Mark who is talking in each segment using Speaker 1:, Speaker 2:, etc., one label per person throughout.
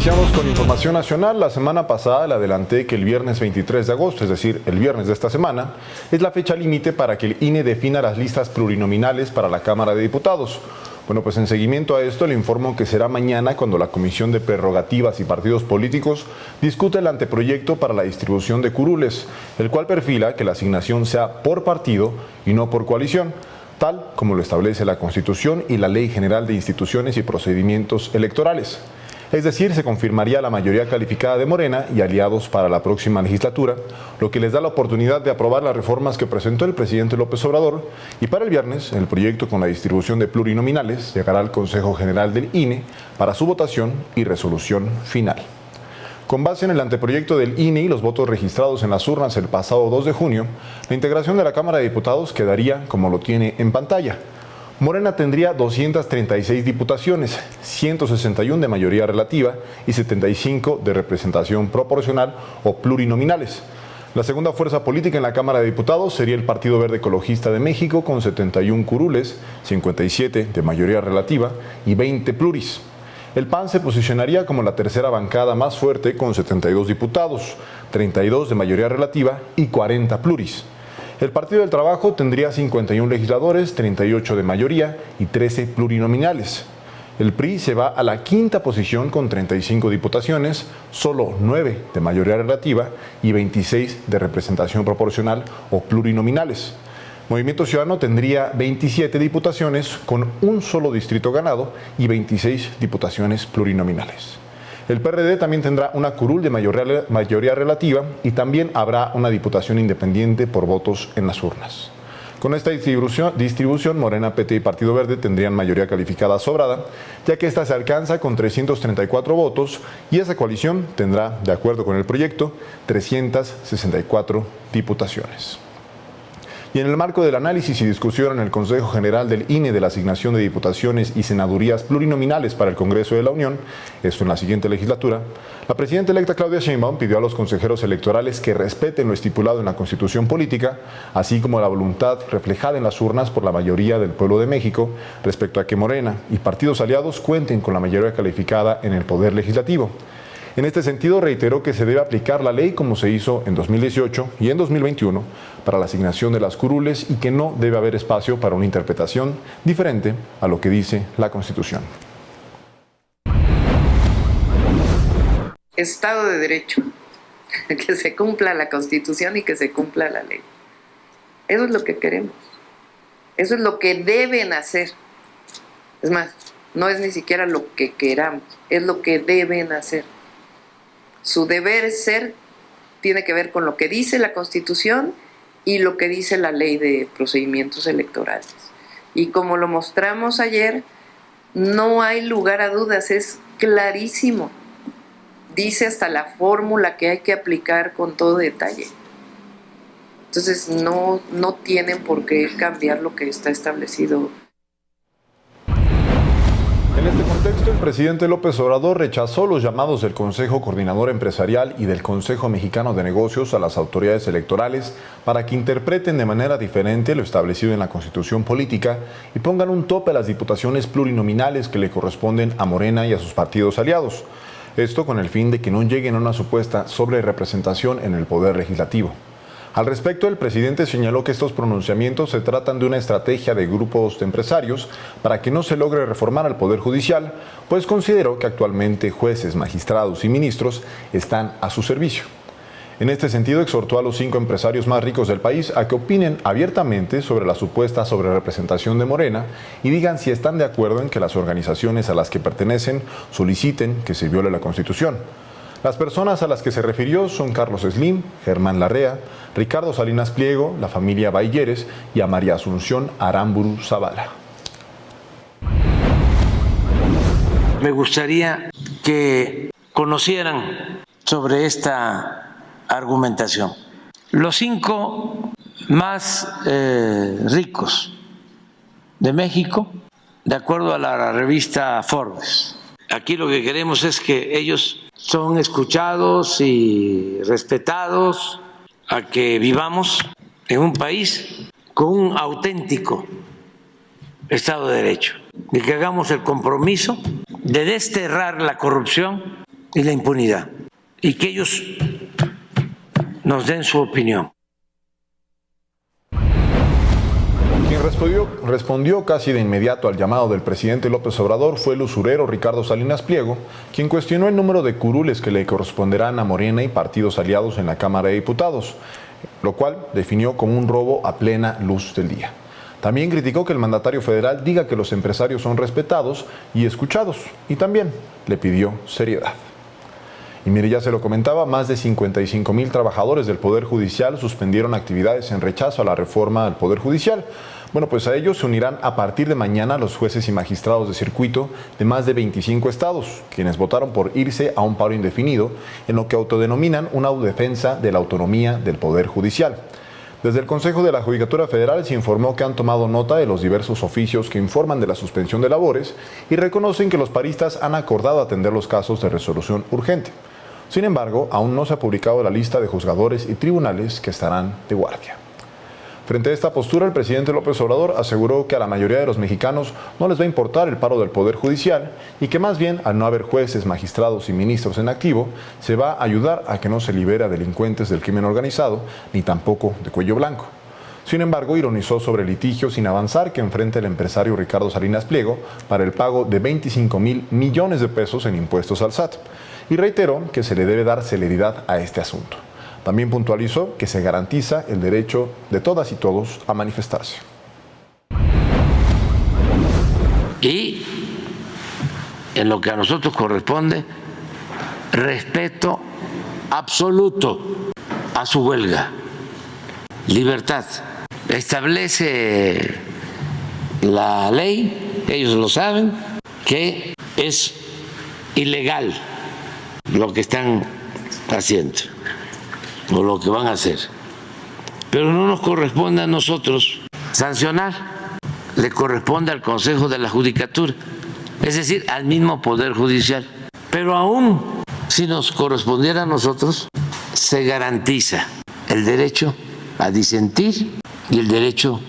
Speaker 1: Iniciamos con información nacional. La semana pasada le adelanté que el viernes 23 de agosto, es decir, el viernes de esta semana, es la fecha límite para que el INE defina las listas plurinominales para la Cámara de Diputados. Bueno, pues en seguimiento a esto le informo que será mañana cuando la Comisión de Prerrogativas y Partidos Políticos discute el anteproyecto para la distribución de curules, el cual perfila que la asignación sea por partido y no por coalición, tal como lo establece la Constitución y la Ley General de Instituciones y Procedimientos Electorales. Es decir, se confirmaría la mayoría calificada de Morena y aliados para la próxima legislatura, lo que les da la oportunidad de aprobar las reformas que presentó el presidente López Obrador, y para el viernes, el proyecto con la distribución de plurinominales llegará al Consejo General del INE para su votación y resolución final. Con base en el anteproyecto del INE y los votos registrados en las urnas el pasado 2 de junio, la integración de la Cámara de Diputados quedaría como lo tiene en pantalla. Morena tendría 236 diputaciones, 161 de mayoría relativa y 75 de representación proporcional o plurinominales. La segunda fuerza política en la Cámara de Diputados sería el Partido Verde Ecologista de México con 71 curules, 57 de mayoría relativa y 20 pluris. El PAN se posicionaría como la tercera bancada más fuerte con 72 diputados, 32 de mayoría relativa y 40 pluris. El Partido del Trabajo tendría 51 legisladores, 38 de mayoría y 13 plurinominales. El PRI se va a la quinta posición con 35 diputaciones, solo 9 de mayoría relativa y 26 de representación proporcional o plurinominales. Movimiento Ciudadano tendría 27 diputaciones con un solo distrito ganado y 26 diputaciones plurinominales. El PRD también tendrá una curul de mayoría relativa y también habrá una diputación independiente por votos en las urnas. Con esta distribución, Morena, PT y Partido Verde tendrían mayoría calificada sobrada, ya que esta se alcanza con 334 votos y esa coalición tendrá, de acuerdo con el proyecto, 364 diputaciones. Y en el marco del análisis y discusión en el Consejo General del INE de la asignación de diputaciones y senadurías plurinominales para el Congreso de la Unión, esto en la siguiente legislatura, la presidenta electa Claudia Sheinbaum pidió a los consejeros electorales que respeten lo estipulado en la Constitución política, así como la voluntad reflejada en las urnas por la mayoría del pueblo de México respecto a que Morena y partidos aliados cuenten con la mayoría calificada en el Poder Legislativo. En este sentido, reiteró que se debe aplicar la ley como se hizo en 2018 y en 2021 para la asignación de las curules y que no debe haber espacio para una interpretación diferente a lo que dice la Constitución.
Speaker 2: Estado de Derecho, que se cumpla la Constitución y que se cumpla la ley. Eso es lo que queremos. Eso es lo que deben hacer. Es más, no es ni siquiera lo que queramos, es lo que deben hacer. Su deber ser tiene que ver con lo que dice la Constitución y lo que dice la Ley de Procedimientos Electorales. Y como lo mostramos ayer, no hay lugar a dudas, es clarísimo. Dice hasta la fórmula que hay que aplicar con todo detalle. Entonces no tienen por qué cambiar lo que está establecido.
Speaker 1: En este contexto, el presidente López Obrador rechazó los llamados del Consejo Coordinador Empresarial y del Consejo Mexicano de Negocios a las autoridades electorales para que interpreten de manera diferente lo establecido en la Constitución política y pongan un tope a las diputaciones plurinominales que le corresponden a Morena y a sus partidos aliados. Esto con el fin de que no lleguen a una supuesta sobrerepresentación en el Poder Legislativo. Al respecto, el presidente señaló que estos pronunciamientos se tratan de una estrategia de grupos de empresarios para que no se logre reformar al Poder Judicial, pues consideró que actualmente jueces, magistrados y ministros están a su servicio. En este sentido, exhortó a los 5 empresarios más ricos del país a que opinen abiertamente sobre la supuesta sobrerepresentación de Morena y digan si están de acuerdo en que las organizaciones a las que pertenecen soliciten que se viole la Constitución. Las personas a las que se refirió son Carlos Slim, Germán Larrea, Ricardo Salinas Pliego, la familia Bailleres y a María Asunción Aramburu Zavala.
Speaker 3: Me gustaría que conocieran sobre esta argumentación. Los 5 más ricos de México, de acuerdo a la revista Forbes. Aquí lo que queremos es que ellos son escuchados y respetados, a que vivamos en un país con un auténtico Estado de Derecho y que hagamos el compromiso de desterrar la corrupción y la impunidad, y que ellos nos den su opinión.
Speaker 1: Quien respondió casi de inmediato al llamado del presidente López Obrador fue el usurero Ricardo Salinas Pliego, quien cuestionó el número de curules que le corresponderán a Morena y partidos aliados en la Cámara de Diputados, lo cual definió como un robo a plena luz del día. También criticó que el mandatario federal diga que los empresarios son respetados y escuchados, y también le pidió seriedad. Y mire, ya se lo comentaba, más de 55,000 trabajadores del Poder Judicial suspendieron actividades en rechazo a la reforma al Poder Judicial. Bueno, pues a ellos se unirán a partir de mañana los jueces y magistrados de circuito de más de 25 estados, quienes votaron por irse a un paro indefinido en lo que autodenominan una defensa de la autonomía del Poder Judicial. Desde el Consejo de la Judicatura Federal se informó que han tomado nota de los diversos oficios que informan de la suspensión de labores y reconocen que los paristas han acordado atender los casos de resolución urgente. Sin embargo, aún no se ha publicado la lista de juzgadores y tribunales que estarán de guardia. Frente a esta postura, el presidente López Obrador aseguró que a la mayoría de los mexicanos no les va a importar el paro del Poder Judicial y que más bien, al no haber jueces, magistrados y ministros en activo, se va a ayudar a que no se libere a delincuentes del crimen organizado, ni tampoco de cuello blanco. Sin embargo, ironizó sobre el litigio sin avanzar que enfrenta el empresario Ricardo Salinas Pliego para el pago de 25,000 millones de pesos en impuestos al SAT, y reiteró que se le debe dar celeridad a este asunto. También puntualizó que se garantiza el derecho de todas y todos a manifestarse.
Speaker 3: Y en lo que a nosotros corresponde, respeto absoluto a su huelga, libertad. Establece la ley, ellos lo saben, que es ilegal lo que están haciendo o lo que van a hacer. Pero no nos corresponde a nosotros sancionar, le corresponde al Consejo de la Judicatura, es decir, al mismo Poder Judicial. Pero aún si nos correspondiera a nosotros, se garantiza el derecho a disentir y el derecho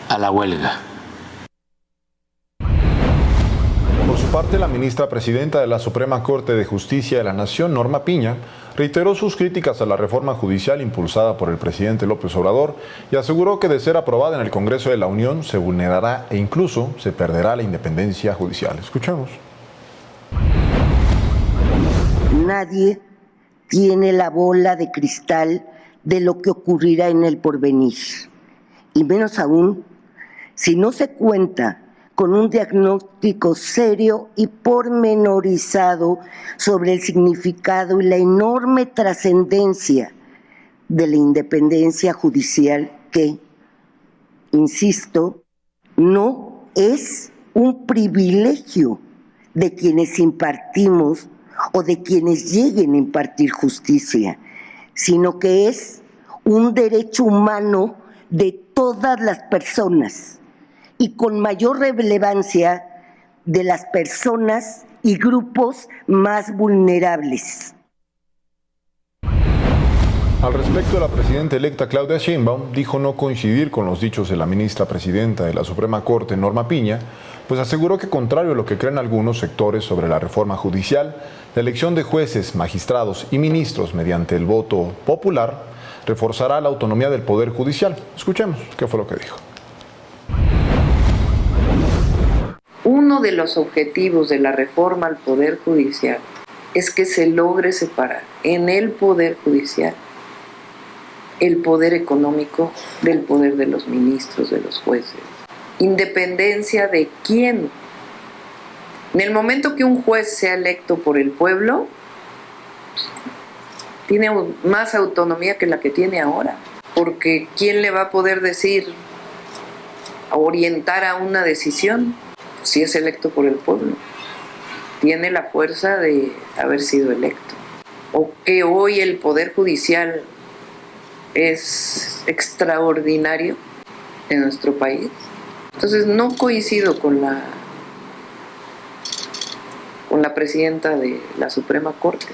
Speaker 3: a la huelga.
Speaker 1: Por su parte, la ministra presidenta de la Suprema Corte de Justicia de la Nación, Norma Piña, reiteró sus críticas a la reforma judicial impulsada por el presidente López Obrador y aseguró que de ser aprobada en el Congreso de la Unión se vulnerará e incluso se perderá la independencia judicial. Escuchemos.
Speaker 4: Nadie tiene la bola de cristal de lo que ocurrirá en el porvenir, y menos aún si no se cuenta con un diagnóstico serio y pormenorizado sobre el significado y la enorme trascendencia de la independencia judicial que, insisto, no es un privilegio de quienes impartimos o de quienes lleguen a impartir justicia, sino que es un derecho humano de todas las personas y con mayor relevancia de las personas y grupos más vulnerables.
Speaker 1: Al respecto, la presidenta electa Claudia Sheinbaum dijo no coincidir con los dichos de la ministra presidenta de la Suprema Corte, Norma Piña, pues aseguró que, contrario a lo que creen algunos sectores sobre la reforma judicial, la elección de jueces, magistrados y ministros mediante el voto popular reforzará la autonomía del Poder Judicial. Escuchemos qué fue lo que dijo.
Speaker 2: Uno de los objetivos de la reforma al Poder Judicial es que se logre separar en el Poder Judicial el poder económico del poder de los ministros, de los jueces. Independencia de quién. En el momento que un juez sea electo por el pueblo, tiene más autonomía que la que tiene ahora, porque ¿quién le va a poder decir, orientar a una decisión si es electo por el pueblo? Tiene la fuerza de haber sido electo. O que hoy el Poder Judicial es extraordinario en nuestro país. Entonces no coincido con la presidenta de la Suprema Corte.